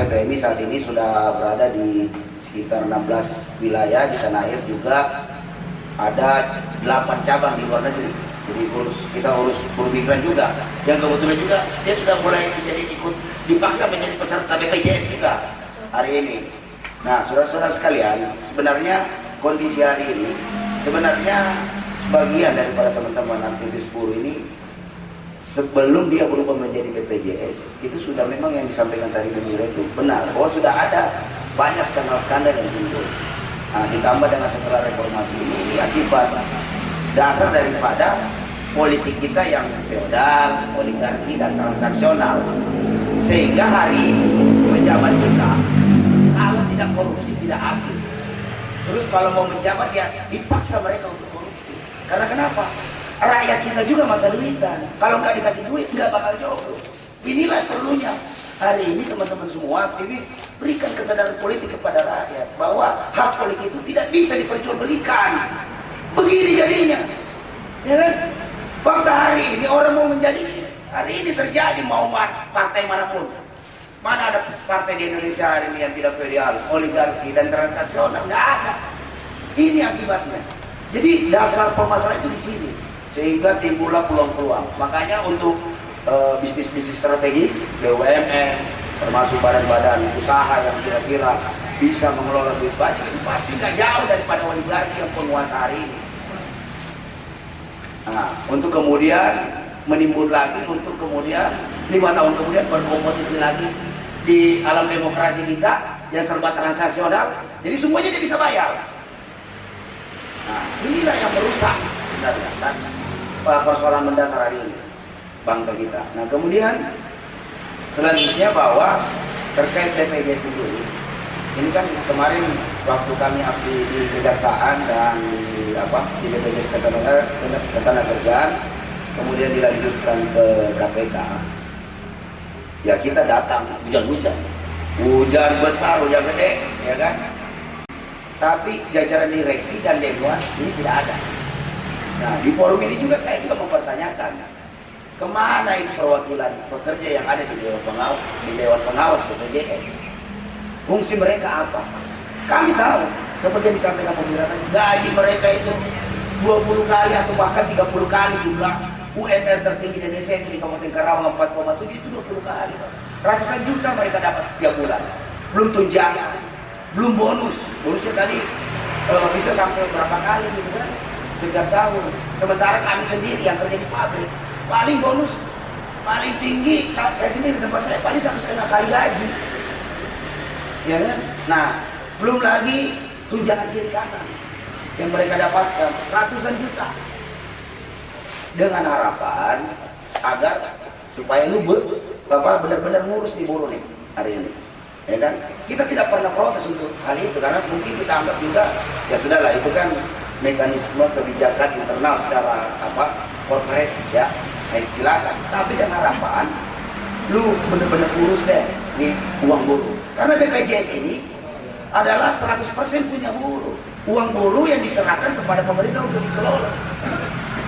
makanya PMI saat ini sudah berada di sekitar 16 wilayah. Di tanah air juga ada 8 cabang di luar negeri. Jadi kita urus buruh migran juga, yang kebetulan juga dia sudah mulai dipaksa menjadi peserta BPJS juga hari ini. Nah, saudara-saudara sekalian, sebenarnya kondisi hari ini, sebenarnya sebagian daripada teman-teman aktivis buruh ini, sebelum dia berubah menjadi BPJS, itu sudah memang yang disampaikan tadi Mira itu benar, bahwa sudah ada banyak skandal-skandal yang timbul. Nah, ditambah dengan setelah reformasi ini akibat dasar daripada politik kita yang feodal, oligarki dan transaksional, sehingga hari ini pejabat kita kalau tidak korupsi tidak asik. Terus kalau mau menjabat ya dipaksa mereka untuk korupsi. Karena kenapa? Rakyat kita juga mata duitan. Kalau nggak dikasih duit nggak bakal jodoh. Inilah perlunya hari ini teman-teman semua aktivis berikan kesadaran politik kepada rakyat bahwa hak politik itu tidak bisa diperjualbelikan. Begini jadinya, ya kan? Fakta hari ini orang mau menjadi, hari ini terjadi mau partai manapun. Mana ada partai di Indonesia hari ini yang tidak feodal, oligarki dan transaksional? Nggak ada. Ini akibatnya. Jadi dasar permasalahan itu di sini, sehingga timbullah peluang-peluang. Makanya untuk bisnis-bisnis strategis, BUMN, termasuk badan-badan usaha yang kira-kira bisa mengelola duit banyak, itu pasti nggak jauh daripada oligarki yang penguasa hari ini. Nah, untuk kemudian menimbun lagi, untuk kemudian 5 tahun kemudian berkompetisi lagi di alam demokrasi kita yang serba transaksional, jadi semuanya dia bisa bayar. Nah, inilah yang merusak sebenarnya kan persoalan mendasar hari ini bangsa kita. Nah, kemudian selanjutnya bahwa terkait BPJS sendiri, ini kan kemarin waktu kami aksi di Kejaksaan dan di BPJS Ketenagakerjaan, kemudian dilanjutkan ke KPK. Ya kita datang, hujan besar, hujan gede, ya kan? Tapi jajaran direksi dan dewan ini tidak ada. Nah, di forum ini juga saya juga mempertanyakan, kemana ini perwakilan pekerja yang ada di Dewan Pengawas BPJS? Fungsi mereka apa? Kami tahu, seperti yang disampaikan pembicaraan, gaji mereka itu 20 kali atau bahkan 30 kali jumlah UMR tertinggi di Indonesia itu di Kabupaten Karawang 4,7 itu 20 kali. Ratusan juta mereka dapat setiap bulan. Belum tunjangan, belum bonus. Bonusnya tadi bisa sampai berapa kali gitu kan? Setiap tahun. Sementara kami sendiri yang kerja di pabrik, paling bonus paling tinggi, saya sendiri tempat saya paling 1,5 kali gaji. Ya kan? Nah, belum lagi tunjangan kiri kanan yang mereka dapatkan ratusan juta, dengan harapan agar supaya lu benar-benar ngurus di buruh nih hari ini, ya kan? Kita tidak pernah protes untuk hal itu karena mungkin kita anggap juga ya sudahlah, itu kan mekanisme kebijakan internal secara corporate, ya silakan. Tapi dengan harapan lu benar-benar urus deh nih uang buruh, karena BPJS ini adalah 100% punya buruh, uang buruh yang diserahkan kepada pemerintah untuk dikelola.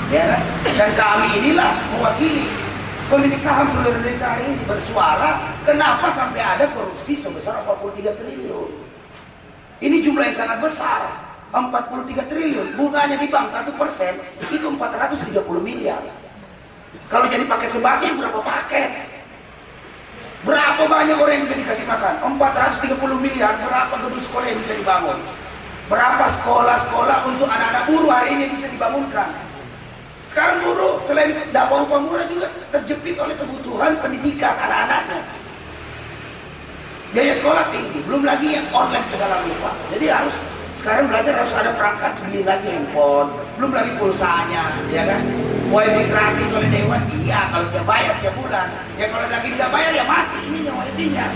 Ya, dan kami inilah mewakili pemilik saham seluruh Indonesia hari ini bersuara kenapa sampai ada korupsi sebesar 43 triliun. Ini jumlah yang sangat besar, 43 triliun. Bunganya di bank 1% itu 430 miliar. Kalau jadi paket sembako berapa paket? Berapa banyak orang yang bisa dikasih makan? 430 miliar, berapa gedung sekolah yang bisa dibangun? Berapa sekolah-sekolah untuk anak-anak buruh hari ini bisa dibangunkan? Sekarang buruh selain dapat upah murah juga terjepit oleh kebutuhan pendidikan anak-anaknya. Biaya sekolah tinggi, belum lagi yang online segala rupa. Jadi sekarang belajar harus ada perangkat, beli lagi handphone, belum lagi pulsanya, ya kan? WiFi gratis oleh dewan, iya kalau dia bayar tiap bulan. Ya kalau lagi nggak bayar ya mati ininya WiFi-nya.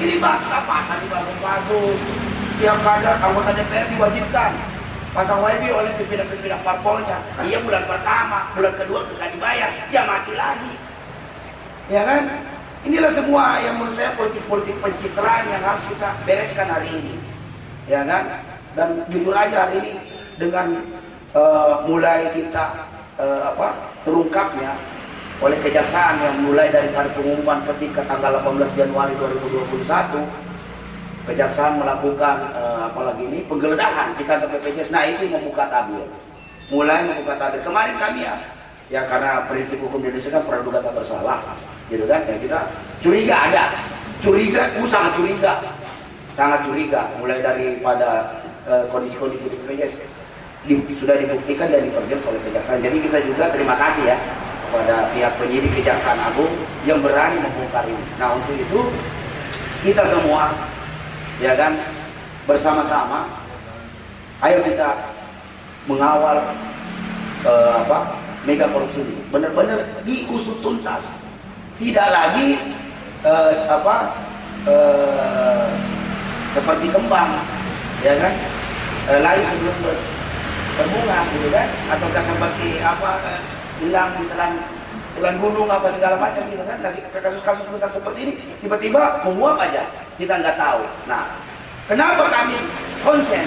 Ini bangka pasar di pasung-pasung. Setiap kader anggota DPR diwajibkan pasang WiFi oleh pimpinan-pimpinan parpolnya. Iya bulan pertama, bulan kedua nggak dibayar, ya mati lagi. Ya kan? Inilah semua yang menurut saya politik-politik pencitraan yang harus kita bereskan hari ini. Ya kan? Dan jujur aja hari ini dengan mulai kita terungkapnya oleh kejaksaan yang mulai daripada pengumuman ketika tanggal 18 Januari 2021, kejaksaan melakukan apalagi ini penggeledahan di kantor BPJS. Nah itu membuka tabir, mulai membuka tabir. Kemarin kami ya karena prinsip hukum di Indonesia kan praduga tak bersalah, gitu kan? Ya kita curiga ada, sangat curiga, mulai daripada kondisi-kondisi di BPJS sudah dibuktikan dan diperjelas oleh kejaksaan. Jadi kita juga terima kasih ya kepada pihak penyidik Kejaksaan Agung yang berani membongkar ini. Nah untuk itu kita semua ya kan bersama-sama ayo kita mengawal mega korupsi ini benar-benar diusut tuntas, tidak lagi seperti kembang ya kan layu sebelum berbunga gitu kan, ataukah seperti hilang di telan gunung apa segala macam gitu kan. Kasus-kasus besar seperti ini tiba-tiba menguap aja, kita nggak tahu. Nah kenapa kami konsen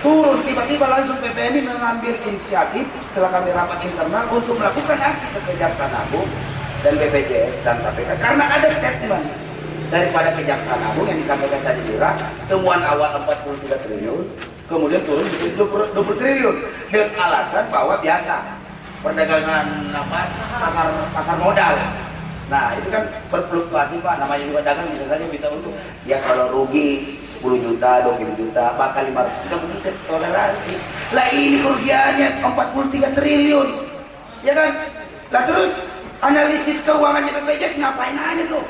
turun tiba-tiba langsung PPNI mengambil inisiatif setelah kami rapat internal untuk melakukan aksi ke Kejaksaan Agung dan BPJS dan KPK, karena ada statement daripada Kejaksaan Agung yang disampaikan tadi Lira, temuan awal 43 triliun kemudian turun menjadi 20 triliun dengan alasan bahwa biasa perdagangan pasar modal. Nah itu kan berfluktuasi Pak, namanya juga dagang bisa saja bisa untung. Ya kalau rugi 10 juta, 20 juta, bahkan 500 juta begitu toleransi. Lah ini kerugiannya 43 triliun, ya kan? Lah terus analisis keuangannya BPJS ngapain aja tuh?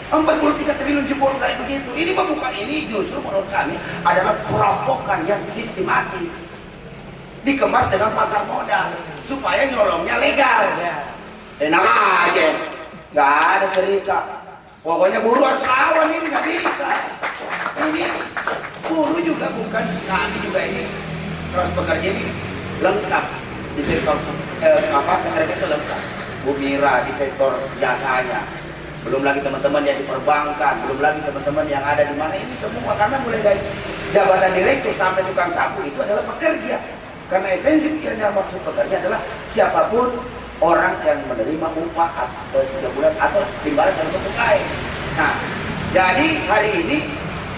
43 triliun jebol kayak begitu. Ini membuka, ini justru menurut kami adalah perampokan yang sistematis, dikemas dengan pasar modal supaya nyolongnya legal. Enak aja, nggak ada cerita. Pokoknya buruh harus lawan, ini nggak bisa. Ini buruh juga bukan, kami juga ini terus bekerja ini lengkap di sektor mereka itu lengkap. Bu Mira di sektor jasanya, belum lagi teman-teman yang di perbankan, belum lagi teman-teman yang ada di mana ini semua, karena mulai dari jabatan direktur sampai tukang sapu itu adalah pekerja. Karena esensi yang maksud pekerja adalah siapapun orang yang menerima upah atau 3 bulan atau timbalan dalam bentuk lain. Nah, jadi hari ini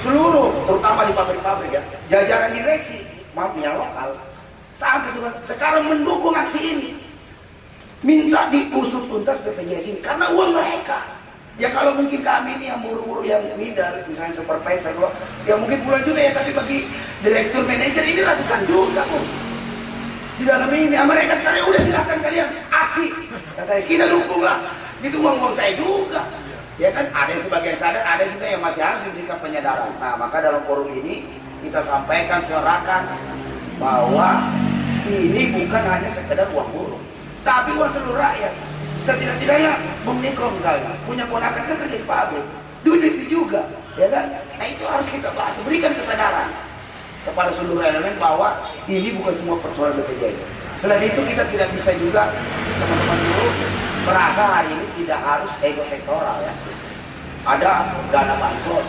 seluruh, terutama di pabrik-pabrik ya, jajaran direksi, maaf yang lokal, sampai juga sekarang mendukung aksi ini, minta diusut tuntas BPJS ini karena uang mereka. Ya kalau mungkin kami ini yang buru-buru yang middle, misalnya supervisor, ya mungkin puluhan juta ya, tapi bagi direktur manajer ini ratusan juta kok. Di dalam ini, mereka sekarang udah silahkan kalian aksi, kata kita dukung lah, itu uang saya juga. Ya kan, ada yang sebagian sadar, ada juga yang masih harus diberikan penyadaran. Nah maka dalam forum ini kita sampaikan, suarakan bahwa ini bukan hanya sekedar uang buruh, tapi uang seluruh rakyat. Setidak-tidaknya Bung Niko misalnya punya ponakan kan kerja di pabrik, duit itu juga, ya kan? Nah itu harus kita bantu, berikan kesadaran kepada seluruh elemen bahwa ini bukan semua persoalan BPJS. Selain itu kita tidak bisa juga teman-teman dulu merasa hari ini tidak harus ego sektoral ya. Ada dana bansos,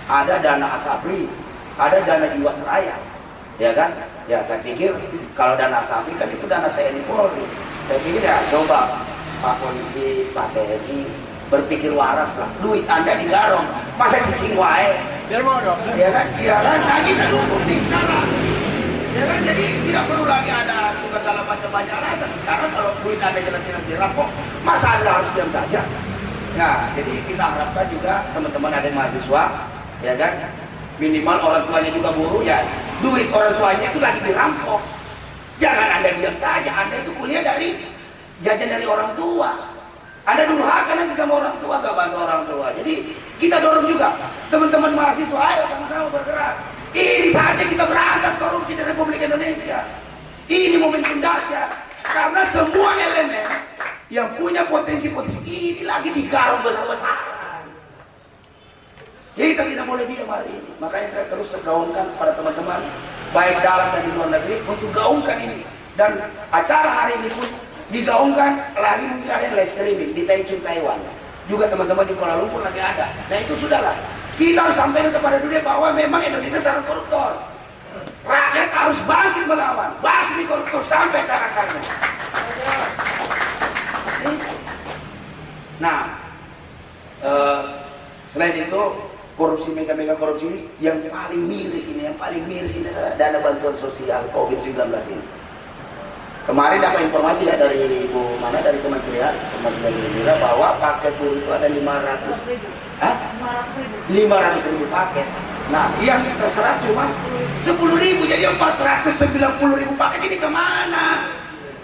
ada dana asabri, ada dana jiwasraya, ya kan? Ya saya pikir kalau dana asabri kan itu dana TNI Polri. Saya pikir ya coba Pak Polisi, Pak TNI berpikir waras lah, duit Anda digarong, masa cicing wae? Biar mau dong. Ya kan? Ya kan? Nah kita dukung nih sekarang. Ya kan? Jadi tidak perlu lagi ada segala macam banyak alasan. Sekarang kalau duit Anda jelas-jelas dirampok, masa Anda harus diam saja? Nah, jadi kita harapkan juga teman-teman ada mahasiswa, ya kan? Minimal orang tuanya juga buruh ya, duit orang tuanya itu lagi dirampok. Jangan Anda diam saja, Anda itu kuliah dari jajan dari orang tua. Anda durhaka nanti sama orang tua, gak bantu orang tua. Jadi kita dorong juga teman-teman mahasiswa, ayo sama-sama bergerak. Ini saatnya kita berantas korupsi di Republik Indonesia. Ini momentum dahsyat karena semua elemen yang punya potensi-potensi ini lagi digarong besar-besaran. Jadi kita tidak boleh diam hari ini. Makanya saya terus gaungkan kepada teman-teman baik dalam dan di luar negeri untuk gaungkan ini. Dan acara hari ini pun digaungkan lagi, mungkin ada yang live streaming di Taichung, Taiwan. Juga teman-teman di Kuala Lumpur lagi ada. Nah itu sudahlah. Kita harus sampaikan kepada dunia bahwa memang Indonesia sangat koruptor. Rakyat harus bangkit melawan, basmi koruptor sampai ke akarnya. pemberantasan korupsi ini yang paling miris ini adalah dana bantuan sosial COVID-19 ini. Kemarin dapat informasi ya dari dari Kementerian bahwa paket buruh itu ada 500.000 paket. Nah, yang terserah cuma 10.000, jadi 490.000 paket ini kemana?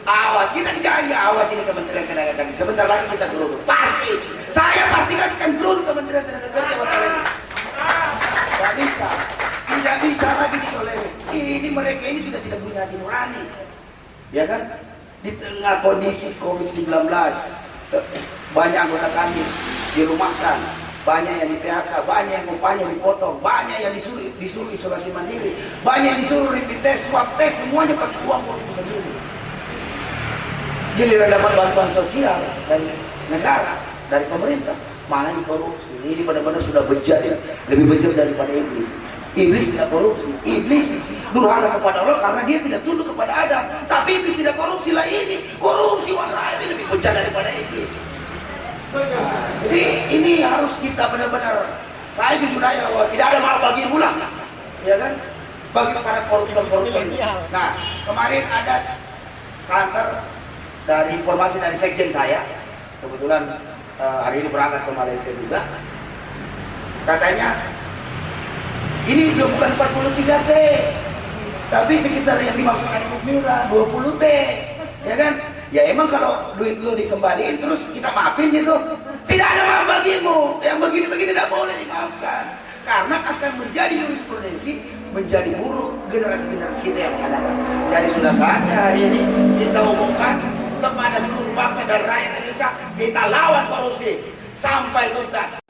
Awas, kita jaya, awas ini Kementerian Tenaga Kerja. Sebentar lagi kita geruduk. Pasti, saya pastikan akan geruduk Kementerian Tenaga Kerja masalah ini. Tidak bisa lagi ditolerir. Ini mereka ini sudah tidak punya hati nurani, ya kan? Di tengah kondisi COVID-19, banyak anggota kami dirumahkan, banyak yang di PHK, banyak yang upahnya dipotong, banyak yang disuruh isolasi mandiri, banyak yang disuruh rapid test, swab test, semuanya pakai uang itu sendiri. Giliran dapat bantuan sosial dari negara, dari pemerintah, malah dikorupsi. Ini benar-benar sudah bejat, lebih bejat daripada iblis. Iblis tidak korupsi, iblis durhaka kepada Allah karena dia tidak tunduk kepada Adam. Tapi iblis tidak korupsi lah ini, korupsi orang lain lebih bejat daripada iblis. Nah, jadi ini harus kita benar-benar, saya jujur aja bahwa tidak ada maaf bagi ulang, ya kan, bagi para koruptor. Nah, kemarin ada santer dari informasi dari sekjen saya, kebetulan hari ini berangkat ke Malaysia juga, katanya ini udah bukan 43 T, tapi sekitar yang dimaksudkan Ibu Mira 20 T, ya kan? Ya emang kalau duit lu dikembaliin terus kita maafin gitu, tidak ada maaf bagimu. Yang begini-begini tidak boleh dimaafkan, karena akan menjadi jurisprudensi, menjadi buruk generasi-generasi kita yang akan datang. Jadi sudah saatnya hari ini kita umumkan kepada seluruh bangsa dan rakyat Indonesia, kita lawan korupsi sampai tuntas.